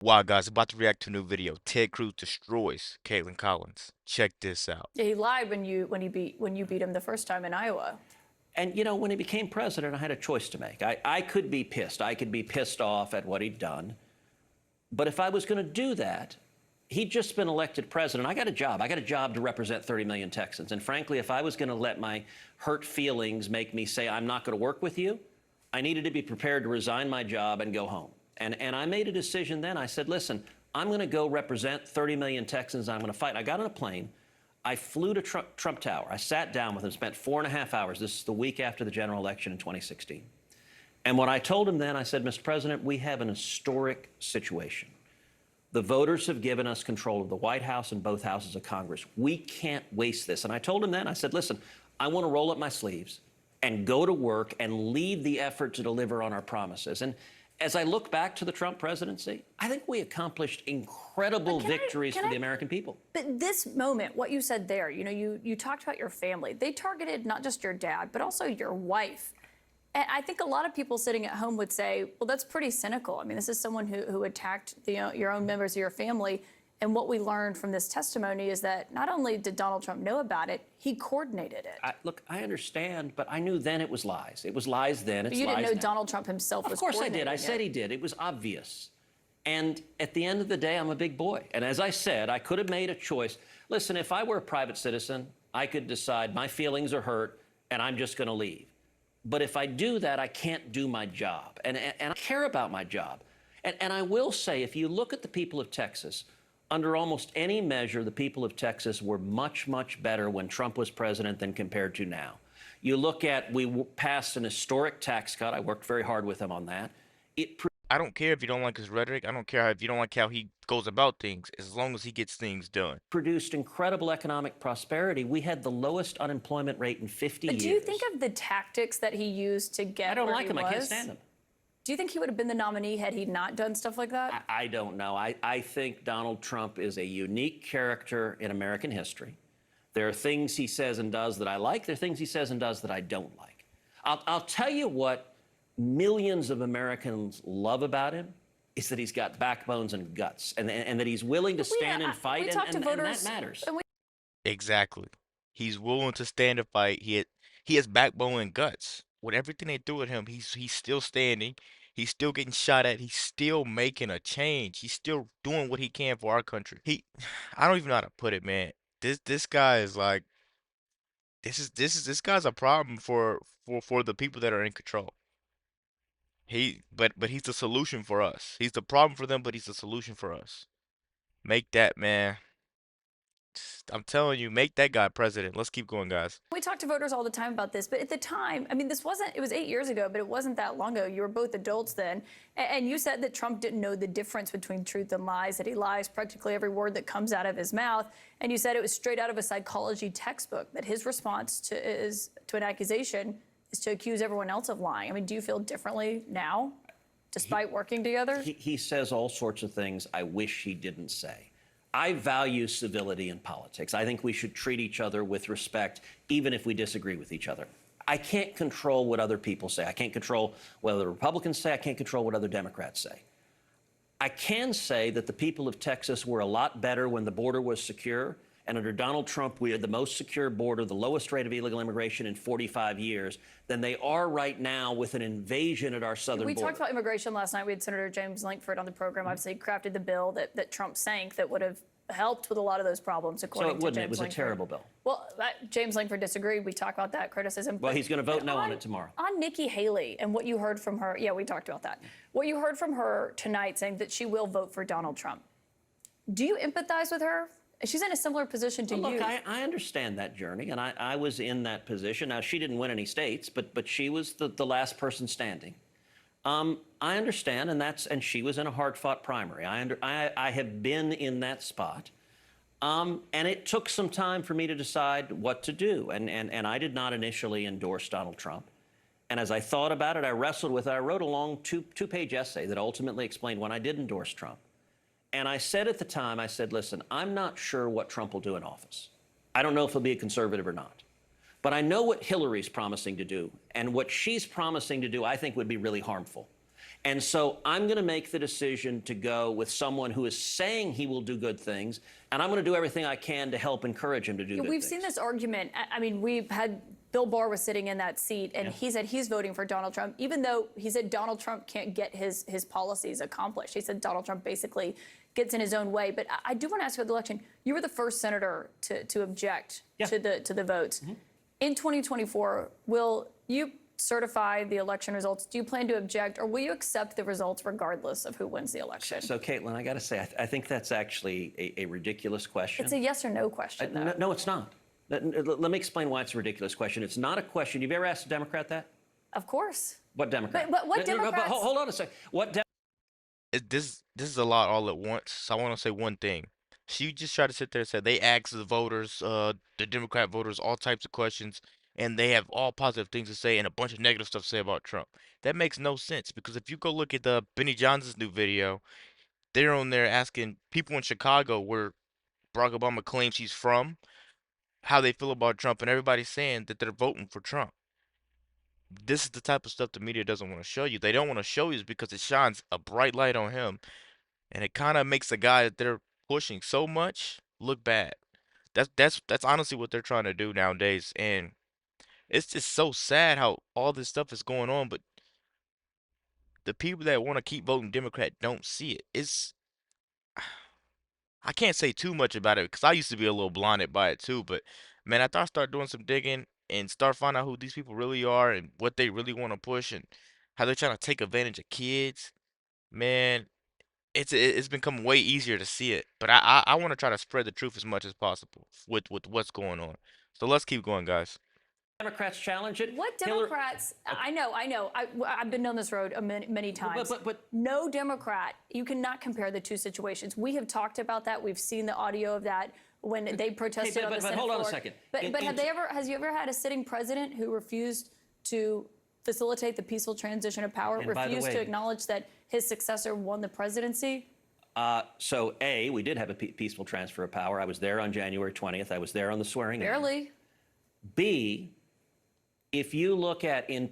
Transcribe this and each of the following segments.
Wow, guys, about to react to a new video. Ted Cruz destroys Caitlin Collins. Check this out. Yeah, he lied when you beat him the first time in Iowa. And, you know, when he became president, I had a choice to make. I could be pissed. I could be pissed off at what he'd done. But if I was going to do that, he'd just been elected president. I got a job. I got a job to represent 30 million Texans. And frankly, if I was going to let my hurt feelings make me say, I'm not going to work with you, I needed to be prepared to resign my job and go home. And I made a decision then. I said, listen, I'm going to go represent 30 million Texans. I'm going to fight. I got on a plane. I flew to Trump Tower. I sat down with him, spent 4.5 hours. This is the week after the general election in 2016. And what I told him then, I said, Mr. President, we have an historic situation. The voters have given us control of the White House and both houses of Congress. We can't waste this. And I told him then, I said, listen, I want to roll up my sleeves and go to work and lead the effort to deliver on our promises. And as I look back to the Trump presidency, I think we accomplished incredible victories for the American people. But this moment, what you said there, you know, you talked about your family. They targeted not just your dad, but also your wife. And I think a lot of people sitting at home would say, well, that's pretty cynical. I mean, this is someone who attacked your own members of your family. And what we learned from this testimony is that not only did Donald Trump know about it, he coordinated it. Look, I understand, but I knew then it was lies. It was lies then. It's but you didn't know now. Donald Trump himself was coordinating it. Of course I did. I said he did. It was obvious. And at the end of the day, I'm a big boy. And as I said, I could have made a choice. Listen, if I were a private citizen, I could decide my feelings are hurt and I'm just going to leave. But if I do that, I can't do my job. And I care about my job. And I will say, if you look at the people of Texas, under almost any measure, the people of Texas were much, much better when Trump was president than compared to now. You look at, we passed an historic tax cut. I worked very hard with him on that. I don't care if you don't like his rhetoric. I don't care if you don't like how he goes about things, as long as he gets things done. Produced incredible economic prosperity. We had the lowest unemployment rate in 50 years. But do you think of the tactics that he used to get where he was? I don't like him. I can't stand him. Do you think he would have been the nominee had he not done stuff like that? I don't know. I think Donald Trump is a unique character in American history. There are things he says and does that I like. There are things he says and does that I don't like. I'll tell you what millions of Americans love about him is that he's got backbones and guts, and that he's willing to stand and fight, and that matters. Exactly. He's willing to stand and fight. He has backbone and guts. With everything they do with him, he's still standing. He's still getting shot at. He's still making a change. He's still doing what he can for our country. I don't even know how to put it, man. This guy is like, this guy's a problem for the people that are in control. But he's the solution for us. He's the problem for them, but he's the solution for us. Make that, man. I'm telling you, make that guy president. Let's keep going, guys. We talk to voters all the time about this, but at the time, I mean, it was 8 years ago, but it wasn't that long ago. You were both adults then. And you said that Trump didn't know the difference between truth and lies, that he lies practically every word that comes out of his mouth. And you said it was straight out of a psychology textbook, that his response to an accusation is to accuse everyone else of lying. I mean, do you feel differently now, despite working together? He says all sorts of things I wish he didn't say. I value civility in politics. I think we should treat each other with respect, even if we disagree with each other. I can't control what other people say. I can't control what other Republicans say. I can't control what other Democrats say. I can say that the people of Texas were a lot better when the border was secure. And under Donald Trump, we had the most secure border, the lowest rate of illegal immigration in 45 years, than they are right now with an invasion at our southern border. We talked about immigration last night. We had Senator James Lankford on the program. Obviously, crafted the bill that Trump sank that would have helped with a lot of those problems, according to James Lankford. So it wouldn't. It was a terrible bill. Well, James Lankford disagreed. We talked about that criticism. Well, he's going to vote no on it tomorrow. On Nikki Haley and what you heard from her. Yeah, we talked about that. What you heard from her tonight saying that she will vote for Donald Trump. Do you empathize with her? She's in a similar position to you. Look, I understand that journey, and I was in that position. Now, she didn't win any states, but she was the last person standing. I understand, and she was in a hard-fought primary. I have been in that spot, and it took some time for me to decide what to do, and I did not initially endorse Donald Trump. And as I thought about it, I wrestled with it. I wrote a long two-page essay that ultimately explained when I did endorse Trump. And I said at the time, I said, listen, I'm not sure what Trump will do in office. I don't know if he'll be a conservative or not. But I know what Hillary's promising to do. And what she's promising to do, I think, would be really harmful. And so I'm going to make the decision to go with someone who is saying he will do good things, and I'm going to do everything I can to help encourage him to do good We've things. seen this argument. I mean, we've had Bill Barr was sitting in that seat, and he said he's voting for Donald Trump, even though he said Donald Trump can't get his policies accomplished. He said Donald Trump basically gets in his own way. But I do want to ask you about the election. You were the first senator to object to the votes. In 2024, will you certify the election results? Do you plan to object, or will you accept the results regardless of who wins the election? So Kaitlin, I got to say, I think that's actually a ridiculous question. It's a yes or no question, though. No, it's not. Let me explain why it's a ridiculous question. It's not a question. You've ever asked a Democrat that? Of course. What Democrat? But what Democrats? But hold on a second. This is a lot all at once. So I want to say one thing. She just tried to sit there and say they asked the voters, the Democrat voters, all types of questions, and they have all positive things to say and a bunch of negative stuff to say about Trump. That makes no sense because if you go look at the Benny Johnson's new video, they're on there asking people in Chicago, where Barack Obama claims he's from, how they feel about Trump, and everybody's saying that they're voting for Trump. This is the type of stuff the media doesn't want to show you. They don't want to show you because it shines a bright light on him, and it kind of makes the guy that they're pushing so much look bad. That's honestly what they're trying to do nowadays, and it's just so sad how all this stuff is going on, but the people that want to keep voting Democrat don't see it. I can't say too much about it because I used to be a little blinded by it too, but man, after I start doing some digging and start finding out who these people really are and what they really want to push and how they're trying to take advantage of kids, man, it's become way easier to see it. But I want to try to spread the truth as much as possible with what's going on. So let's keep going, guys. Democrats challenge it. What Democrats? I know. I've been down this road many times. But no Democrat. You cannot compare the two situations. We have talked about that. We've seen the audio of that when they protested on the Senate floor. Hold on a second. But has you ever had a sitting president who refused to facilitate the peaceful transition of power, refused to acknowledge that his successor won the presidency? So we did have a peaceful transfer of power. I was there on January 20th. I was there on the swearing in. Barely. B, if you look at in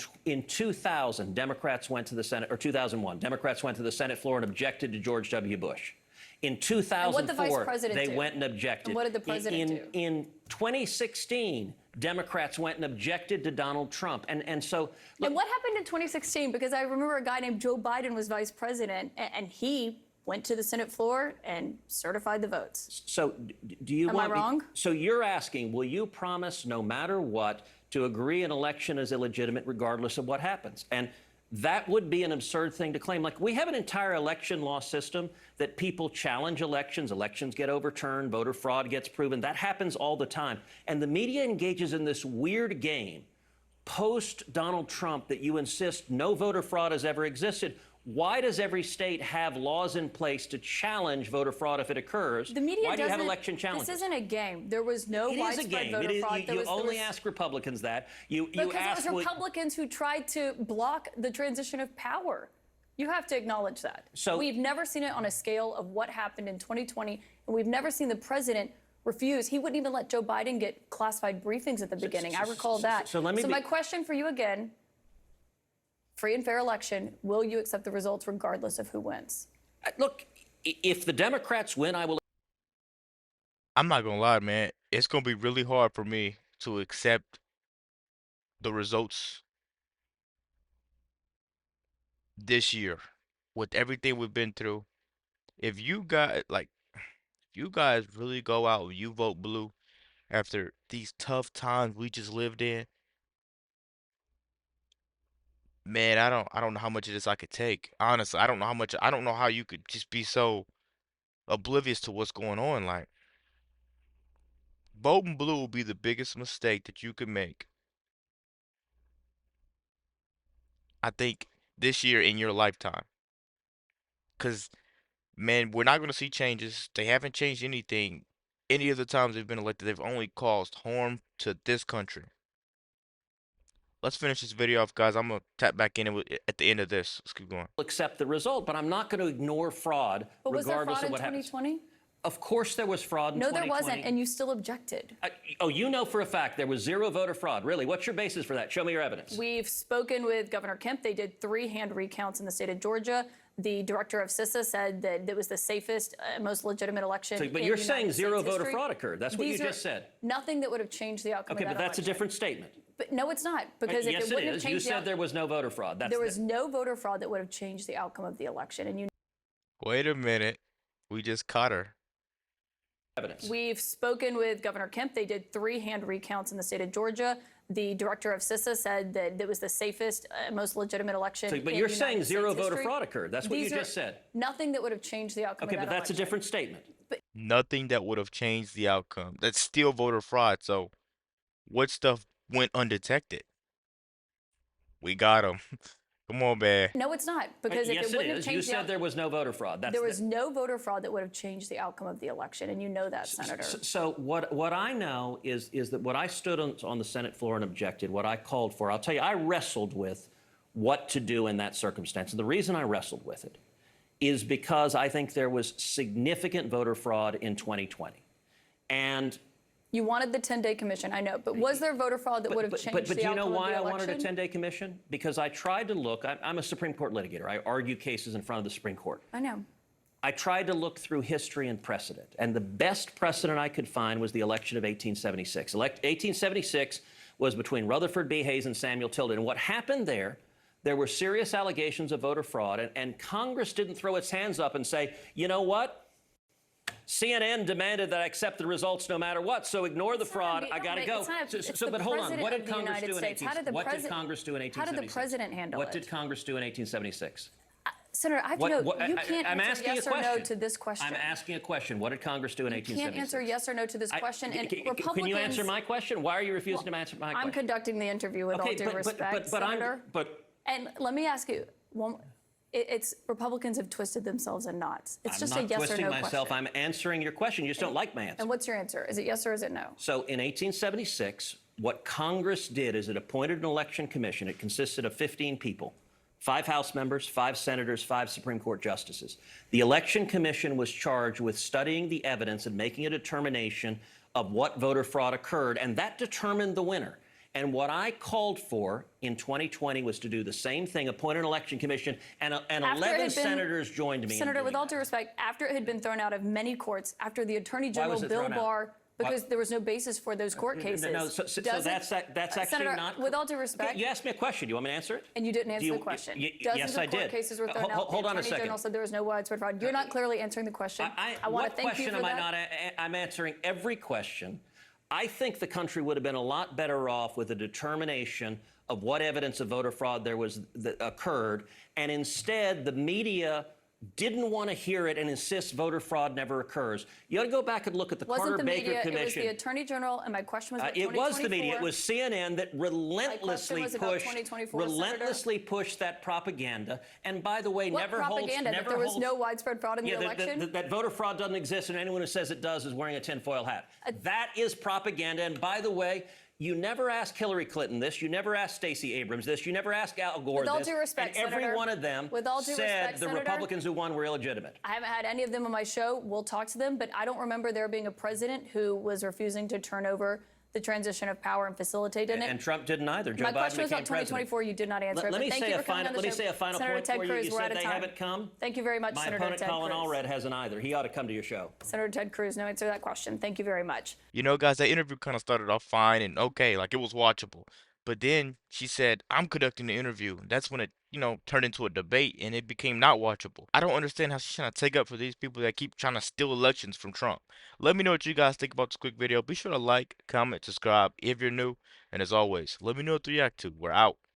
2000, Democrats went to the Senate, or 2001, Democrats went to the Senate floor and objected to George W. Bush. In 2004, they went and objected. And what did the president do? In 2016, Democrats went and objected to Donald Trump. And so... Look, and what happened in 2016? Because I remember a guy named Joe Biden was vice president, and he went to the Senate floor and certified the votes. So do you want... Am I wrong? So you're asking, will you promise no matter what to agree an election is illegitimate regardless of what happens? And that would be an absurd thing to claim. Like, we have an entire election law system that people challenge elections. Elections get overturned. Voter fraud gets proven. That happens all the time. And the media engages in this weird game post-Donald Trump that you insist no voter fraud has ever existed. Why does every state have laws in place to challenge voter fraud if it occurs? The media Why do you have election challenges? This isn't a game. There was no widespread voter fraud. You only ask Republicans that. Because it was Republicans who tried to block the transition of power. You have to acknowledge that. So we've never seen it on a scale of what happened in 2020, and we've never seen the president refuse. He wouldn't even let Joe Biden get classified briefings at the beginning. I recall that. So my question for you again, free and fair election, will you accept the results regardless of who wins? Look, if the Democrats win, I will. I'm not gonna lie, man. It's gonna be really hard for me to accept the results this year with everything we've been through. If you guys really go out and you vote blue after these tough times we just lived in, man, I don't know how much of this I could take. Honestly, I don't know how you could just be so oblivious to what's going on. Like, voting blue will be the biggest mistake that you could make, I think, this year in your lifetime. Cause man, we're not gonna see changes. They haven't changed anything any of the times they've been elected. They've only caused harm to this country. Let's finish this video off, guys. I'm gonna tap back in at the end of this. Let's keep going. Accept the result, but I'm not going to ignore fraud. But was there regardless fraud of what in 2020? Of course there was fraud in No, 2020. there wasn't, and you still objected. Oh, you know for a fact there was zero voter fraud. Really? What's your basis for that? Show me your evidence. We've spoken with Governor Kemp. They did 3 hand recounts in the state of Georgia. The director of CISA said that it was the safest, most legitimate election. But in you're United saying zero States voter history. fraud occurred. That's what These you are just said. Nothing that would have changed the outcome Okay, of that but that's a election. different statement. But no, it's not, because if Yes, it it wouldn't have is. changed You said there was no voter fraud. there was no voter fraud that would have changed the outcome of the election, and you Wait a minute. We just caught her. evidence. We've spoken with Governor Kemp. They did 3 hand recounts in the state of Georgia. The director of CISA said that it was the safest, most legitimate election. But in you're United saying zero States voter history. fraud occurred. That's what you These are just said. Nothing that would have changed the outcome Okay, of that but that's a election. different statement. Nothing that would have changed the outcome. That's still voter fraud. So what stuff went undetected? We got him. Come on, man. No, it's not, because if Yes, it wouldn't have is. You changed said there was no voter fraud. there was no voter fraud that would have changed the outcome of the election, and you know that, Senator. So what I know is that what I stood on the Senate floor and objected, what I called for, I'll tell you, I wrestled with what to do in that circumstance. And the reason I wrestled with it is because I think there was significant voter fraud in 2020. And You wanted the 10-day commission, I know, but was there voter fraud that would have changed but the do you outcome know of the why I election? wanted a 10-day commission? Because I tried to look, I'm a Supreme Court litigator. I argue cases in front of the Supreme Court. I know. I tried to look through history and precedent, and the best precedent I could find was the election of 1876. 1876 was between Rutherford B. Hayes and Samuel Tilden. And what happened there were serious allegations of voter fraud, and Congress didn't throw its hands up and say, you know what? CNN demanded that I accept the results no matter what, so ignore the fraud. I got to go. But hold on. What did Congress do in 1876? How did the president handle it? What did Congress do in 1876? Senator, I have to know, you can't answer yes or no to this question. I'm asking a question. What did Congress do in 1876? You can't answer yes or no to this question. And Republicans, can you answer my question? Why are you refusing to answer my question? I'm conducting the interview with all due respect, Senator. And let me ask you, it's Republicans have twisted themselves in knots. It's just a yes or no question. I'm not twisting myself. I'm answering your question. You just don't like my answer. And what's your answer? Is it yes or is it no? So in 1876, what Congress did is it appointed an election commission. It consisted of 15 people, 5 House members, 5 senators, 5 Supreme Court justices. The election commission was charged with studying the evidence and making a determination of what voter fraud occurred, and that determined the winner. And what I called for in 2020 was to do the same thing, appoint an election commission, and 11 senators joined me. Senator, with all due respect, after it had been thrown out of many courts, after the Attorney General Bill Barr, because there was no basis for those court cases. No, so that's actually Senator, not. With all due respect, you asked me a question. Do you want me to answer it? And you didn't answer the question. Yes, I did. Court cases were thrown out. Hold on a second. The Attorney General said there was no widespread fraud. You're not clearly answering the question. I want to thank you for that. What question am I not? I'm answering every question. I think the country would have been a lot better off with a determination of what evidence of voter fraud there was that occurred, and instead the media didn't want to hear it and insists voter fraud never occurs. You ought to go back and look at the Carter-Baker Commission. It was the Attorney General, and my question was about it was the media. It was CNN that relentlessly pushed that propaganda. And by the way, never holds. That there was no widespread fraud in the election? That voter fraud doesn't exist, and anyone who says it does is wearing a tinfoil hat. That is propaganda. And by the way, you never asked Hillary Clinton this. You never asked Stacey Abrams this. You never asked Al Gore this. With all due respect, and every Senator, one of them said the Republicans who won were illegitimate. I haven't had any of them on my show. We'll talk to them, but I don't remember there being a president who was refusing to turn over the transition of power and facilitate in it. And Trump didn't either. Joe Biden became president. My question was about 2024. You did not answer. Let me say a final point for you. You said they haven't come. Thank you very much, Senator Ted Cruz. My opponent, Colin Allred, hasn't either. He ought to come to your show. Senator Ted Cruz, no answer to that question. Thank you very much. You know, guys, that interview kind of started off fine and okay, like it was watchable. But then she said, I'm conducting the interview. That's when it, turned into a debate and it became not watchable. I don't understand how she's trying to take up for these people that keep trying to steal elections from Trump. Let me know what you guys think about this quick video. Be sure to like, comment, subscribe if you're new. And as always, let me know what to react to. We're out.